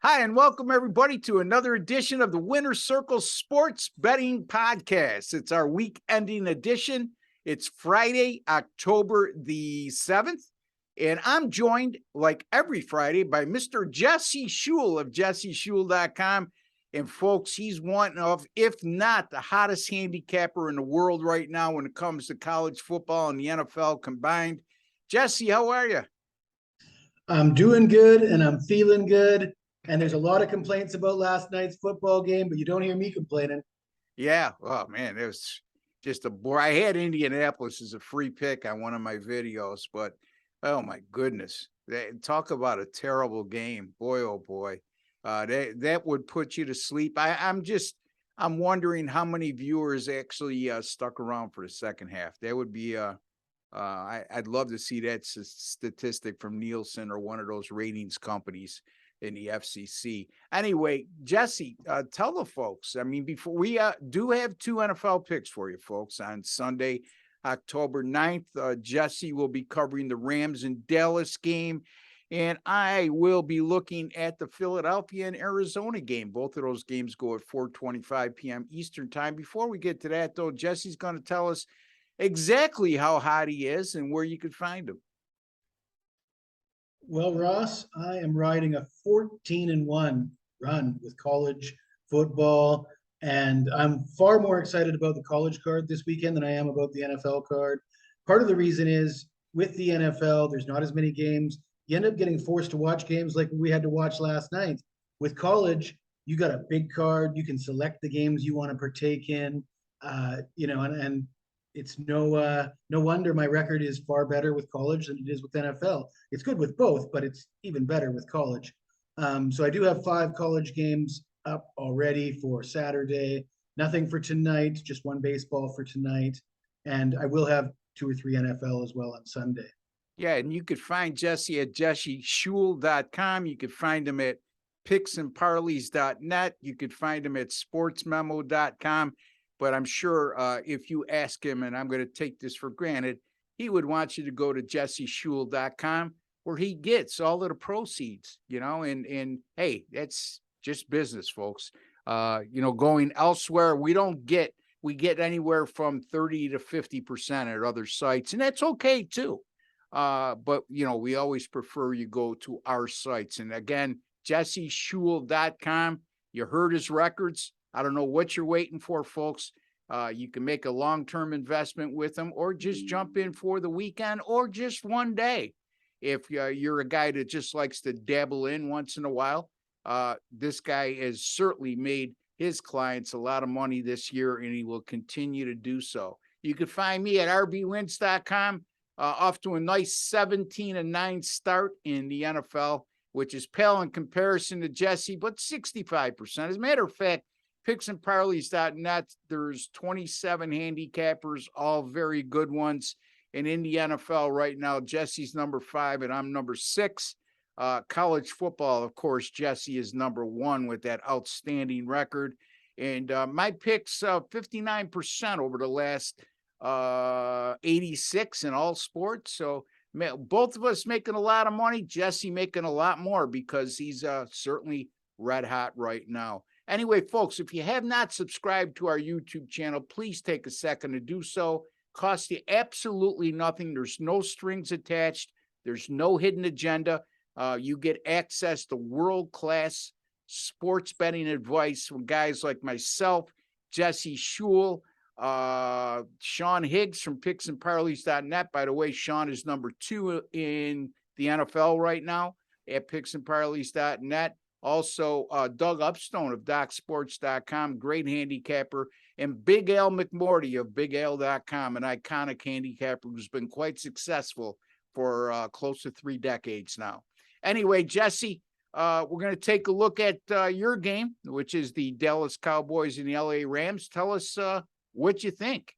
Hi, and welcome everybody to another edition of the Winner's Circle Sports Betting Podcast. It's our week-ending edition. It's Friday, October the 7th, and I'm joined, like every Friday, by Mr. Jesse Schule of jesseschule.com. And folks, he's one of, if not the hottest handicapper in the world right now when it comes to college football and the NFL combined. Jesse, how are you? I'm doing good and I'm feeling good. And there's a lot of complaints about last night's football game, but you don't hear me complaining. Yeah. Oh man, it was just a bore. I had Indianapolis as a free pick on one of my videos, but oh my goodness, talk about a terrible game. Boy, oh boy, that would put you to sleep. I'm wondering how many viewers actually stuck around for the second half. That would be I'd love to see that statistic from Nielsen or one of those ratings companies in the FCC. Anyway, Jesse, tell the folks. I mean, before we do have two NFL picks for you folks on Sunday, October 9th. Jesse will be covering the Rams and Dallas game, and I will be looking at the Philadelphia and Arizona game. Both of those games go at 4:25 p.m. Eastern time. Before we get to that, though, Jesse's going to tell us exactly how hot he is and where you could find him. Well, Ross, I am riding a 14-1 run with college football, and I'm far more excited about the college card this weekend than I am about the NFL card. Part of the reason is with the NFL, there's not as many games. You end up getting forced to watch games like we had to watch last night. With college, you got a big card. You can select the games you want to partake in. And it's no wonder my record is far better with college than it is with NFL. It's good with both, but it's even better with college. So I do have 5 college games up already for Saturday. Nothing for tonight, just one baseball for tonight, and I will have 2 or 3 NFL as well on Sunday. Yeah, and you could find Jesse at jesseschule.com. You could find him at picksandparleys.net. You could find him at sportsmemo.com. But I'm sure if you ask him, and I'm going to take this for granted, he would want you to go to jesseschule.com where he gets all of the proceeds, and hey, that's just business, folks. Going elsewhere, we get anywhere from 30 to 50% at other sites, and that's okay too. But we always prefer you go to our sites. And again, jesseschule.com. You heard his records. I don't know what you're waiting for, folks. You can make a long-term investment with him or just jump in for the weekend or just one day. If you're a guy that just likes to dabble in once in a while, this guy has certainly made his clients a lot of money this year, and he will continue to do so. You can find me at rbwins.com, off to a nice 17-9 start in the NFL, which is pale in comparison to Jesse, but 65%. As a matter of fact, picksandparleys.net, there's 27 handicappers, all very good ones. And in the NFL right now, Jesse's number 5 and I'm number 6. College football, of course, Jesse is number 1 with that outstanding record. And my picks, 59% over the last 86 in all sports. So both of us making a lot of money. Jesse making a lot more because he's certainly red hot right now. Anyway, folks, if you have not subscribed to our YouTube channel, please take a second to do so. Costs you absolutely nothing. There's no strings attached. There's no hidden agenda. You get access to world-class sports betting advice from guys like myself, Jesse Schule, Sean Higgs from picksandparleys.net. By the way, Sean is number 2 in the NFL right now at picksandparleys.net. Also, Doug Upstone of DocSports.com, great handicapper, and Big Al McMorty of BigAl.com, an iconic handicapper who's been quite successful for close to 3 decades now. Anyway, Jesse, we're going to take a look at your game, which is the Dallas Cowboys and the LA Rams. Tell us what you think.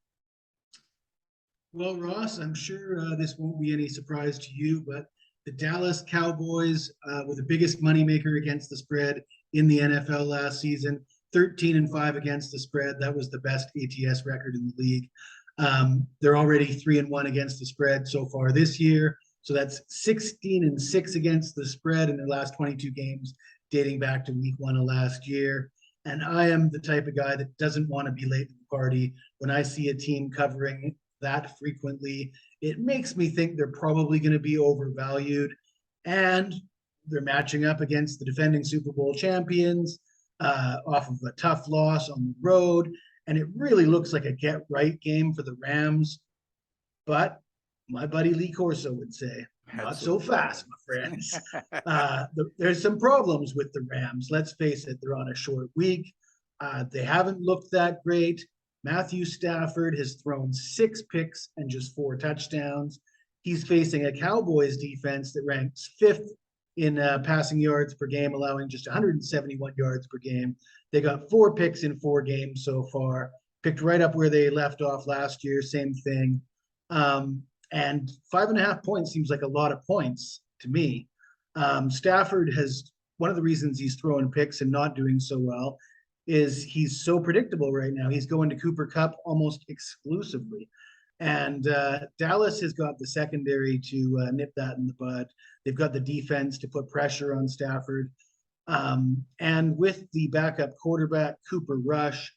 Well, Ross, I'm sure this won't be any surprise to you, but the Dallas Cowboys were the biggest moneymaker against the spread in the NFL last season. 13-5 against the spread. That was the best ATS record in the league. They're already 3-1 against the spread so far this year. So that's 16-6 against the spread in their last 22 games, dating back to week 1 of last year. And I am the type of guy that doesn't want to be late to the party. When I see a team covering that frequently, it makes me think they're probably going to be overvalued. And they're matching up against the defending Super Bowl champions off of a tough loss on the road. And it really looks like a get right game for the Rams. But my buddy Lee Corso would say, not so fast, my friends. There's some problems with the Rams. Let's face it, they're on a short week. They haven't looked that great. Matthew Stafford has thrown 6 picks and just 4 touchdowns. He's facing a Cowboys defense that ranks 5th in passing yards per game, allowing just 171 yards per game. They got 4 picks in 4 games so far, picked right up where they left off last year, same thing. And 5.5 points seems like a lot of points to me. Stafford has, one of the reasons he's throwing picks and not doing so well is he's so predictable right now. He's going to Cooper Kupp almost exclusively. And Dallas has got the secondary to nip that in the bud. They've got the defense to put pressure on Stafford. And with the backup quarterback, Cooper Rush,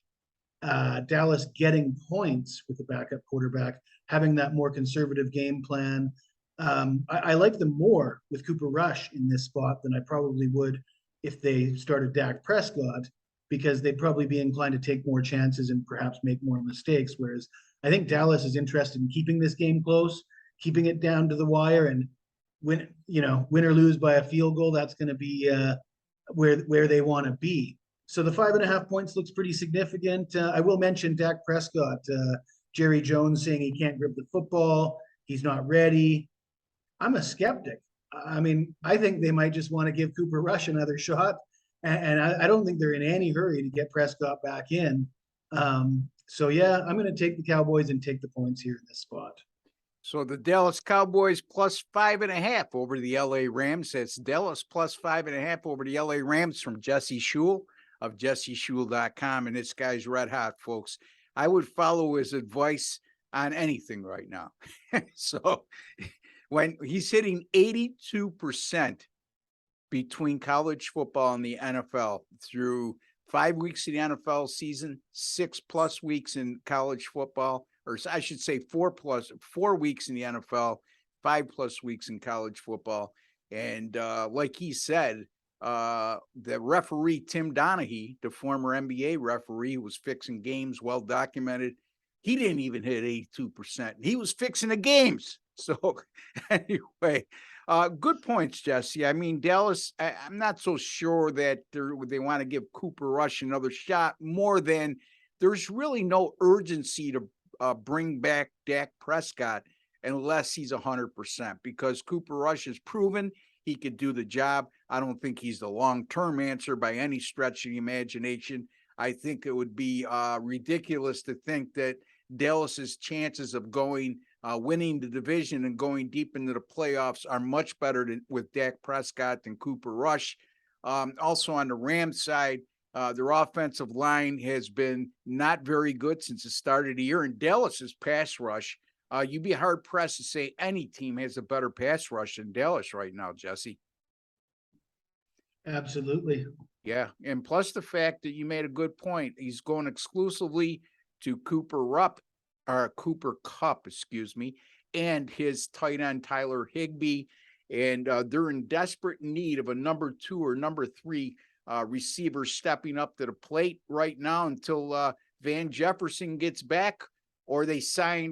Dallas getting points with the backup quarterback, having that more conservative game plan. I like them more with Cooper Rush in this spot than I probably would if they started Dak Prescott, because they'd probably be inclined to take more chances and perhaps make more mistakes. Whereas I think Dallas is interested in keeping this game close, keeping it down to the wire, and win or lose by a field goal. That's going to be where they want to be. So the 5.5 points looks pretty significant. I will mention Dak Prescott, Jerry Jones saying he can't grip the football. He's not ready. I'm a skeptic. I mean, I think they might just want to give Cooper Rush another shot. And I don't think they're in any hurry to get Prescott back in. So, yeah, I'm going to take the Cowboys and take the points here in this spot. So the Dallas Cowboys plus 5.5 over the LA Rams. That's Dallas plus 5.5 over the LA Rams from Jesse Schule of jesseschule.com. And this guy's red hot, folks. I would follow his advice on anything right now. So when he's hitting 82% between college football and the NFL through 5 weeks of the NFL season, 6+ weeks in college football, or I should say 4 weeks in the NFL, 5+ weeks in college football. And like he said, the referee, Tim Donaghy, the former NBA referee who was fixing games, well documented, he didn't even hit 82%. He was fixing the games. So anyway, good points, Jesse. I mean, Dallas, I'm not so sure that they want to give Cooper Rush another shot, more than there's really no urgency to bring back Dak Prescott unless he's 100%, because Cooper Rush has proven he could do the job. I don't think he's the long-term answer by any stretch of the imagination. I think it would be ridiculous to think that Dallas's chances of winning the division and going deep into the playoffs are much better with Dak Prescott than Cooper Rush. Also on the Rams side, their offensive line has been not very good since the start of the year, and Dallas's pass rush, you'd be hard pressed to say any team has a better pass rush than Dallas right now, Jesse. Absolutely. Yeah, and plus the fact that you made a good point, he's going exclusively to Cooper Kupp, and his tight end Tyler Higbee, and they're in desperate need of a number 2 or number 3 receiver stepping up to the plate right now until Van Jefferson gets back, or they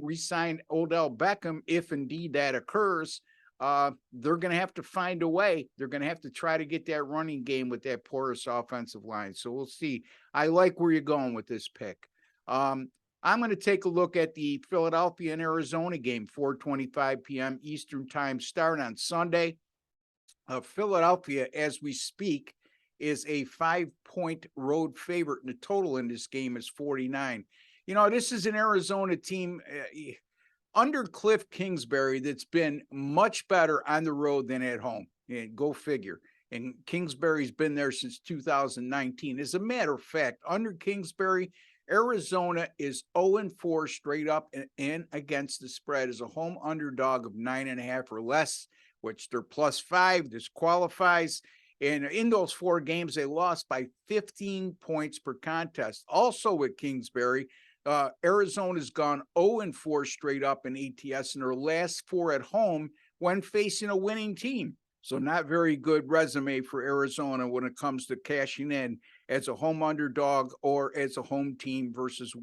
re-sign Odell Beckham. If indeed that occurs, they're going to have to find a way. They're going to have to try to get that running game with that porous offensive line. So we'll see. I like where you're going with this pick. I'm going to take a look at the Philadelphia and Arizona game, 4:25 p.m. Eastern time start on Sunday. Philadelphia, as we speak, is a 5-point road favorite, and the total in this game is 49. You know, this is an Arizona team under Cliff Kingsbury that's been much better on the road than at home. And go figure. And Kingsbury's been there since 2019. As a matter of fact, under Kingsbury, Arizona is 0-4 straight up and against the spread as a home underdog of 9.5 or less, which they're +5. This qualifies. And in those 4 games, they lost by 15 points per contest. Also at Kingsbury, Arizona's gone 0-4 straight up in ATS in their last 4 at home when facing a winning team. So not very good resume for Arizona when it comes to cashing in as a home underdog or as a home team versus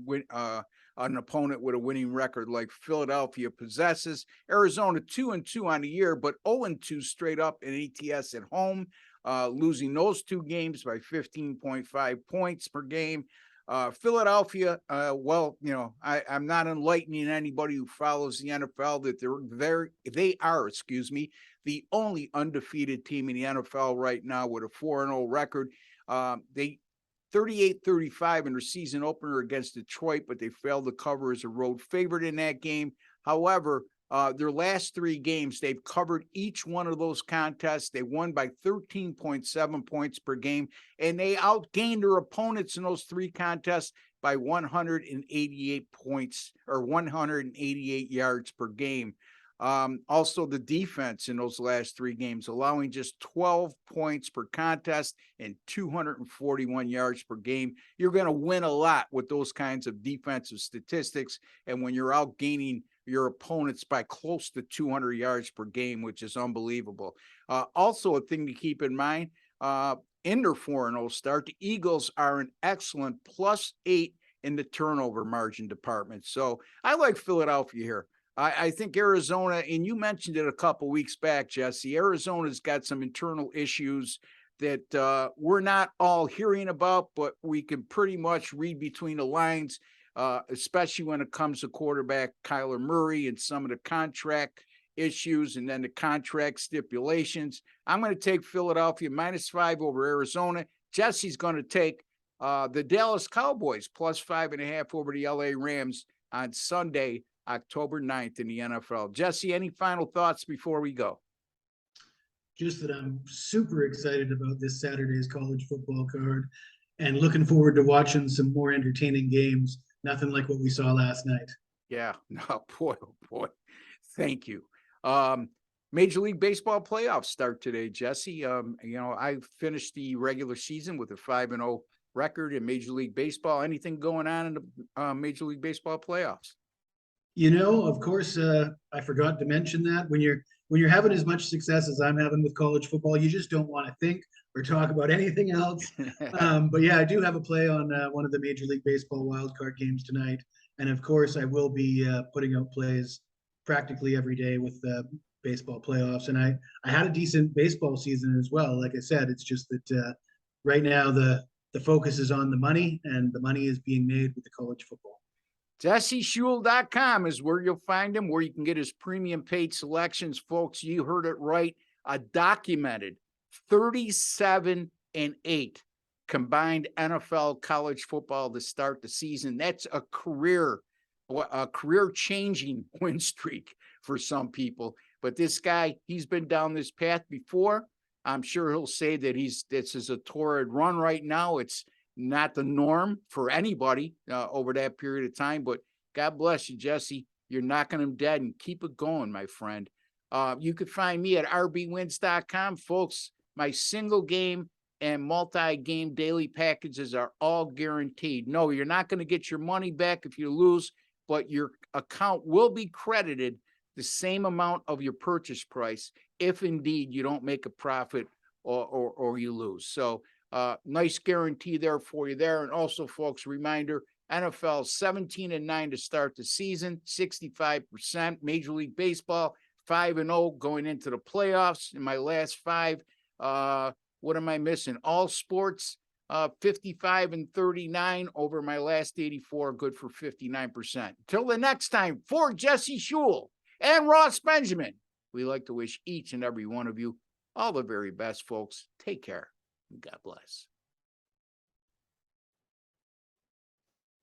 an opponent with a winning record like Philadelphia possesses. Arizona 2-2 on the year, but 0-2 straight up in ATS at home, losing those 2 games by 15.5 points per game. Philadelphia, I'm not enlightening anybody who follows the NFL that they are, the only undefeated team in the NFL right now with a 4-0 record. They 38-35 in their season opener against Detroit, but they failed to cover as a road favorite in that game. However, their last 3 games, they've covered each one of those contests. They won by 13.7 points per game, and they outgained their opponents in those 3 contests by 188 points or 188 yards per game. Also, the defense in those last 3 games, allowing just 12 points per contest and 241 yards per game. You're going to win a lot with those kinds of defensive statistics. And when you're outgaining your opponents by close to 200 yards per game, which is unbelievable. Also, a thing to keep in mind, in their 4-0 start, the Eagles are an excellent +8 in the turnover margin department. So I like Philadelphia here. I think Arizona, and you mentioned it a couple weeks back, Jesse, Arizona's got some internal issues that we're not all hearing about, but we can pretty much read between the lines, especially when it comes to quarterback Kyler Murray and some of the contract issues and then the contract stipulations. I'm going to take Philadelphia -5 over Arizona. Jesse's going to take the Dallas Cowboys +5.5 over the LA Rams on Sunday, October 9th in the NFL. Jesse, any final thoughts before we go? Just that I'm super excited about this Saturday's college football card and looking forward to watching some more entertaining games. Nothing like what we saw last night. Yeah, no, boy, oh boy. Thank you. Major League Baseball playoffs start today, Jesse. I finished the regular season with a 5-0 record in Major League Baseball. Anything going on in the Major League Baseball playoffs? Of course, I forgot to mention that when you're having as much success as I'm having with college football, you just don't want to think or talk about anything else. But yeah, I do have a play on one of the Major League Baseball wildcard games tonight, and of course, I will be putting out plays practically every day with baseball playoffs. And I had a decent baseball season as well. Like I said, it's just that right now the focus is on the money, and the money is being made with the college football. JesseSchule.com is where you'll find him, where you can get his premium paid selections. Folks, you heard it right. A documented 37-8 combined NFL college football to start the season. That's a career-changing win streak for some people. But this guy, he's been down this path before. I'm sure he'll say that this is a torrid run right now. It's not the norm for anybody over that period of time, but God bless you, Jesse. You're knocking them dead, and keep it going, my friend. You can find me at rbwins.com, folks. My single game and multi-game daily packages are all guaranteed. No, you're not going to get your money back if you lose, but your account will be credited the same amount of your purchase price if indeed you don't make a profit or you lose. So nice guarantee there for you there. And also, folks, reminder, NFL 17-9 to start the season, 65%. Major League Baseball 5-0 going into the playoffs. In my last 5, what am I missing? All sports 55-39 over my last 84, good for 59%. Till the next time, for Jesse Schule and Ross Benjamin, we like to wish each and every one of you all the very best, folks. Take care. God bless.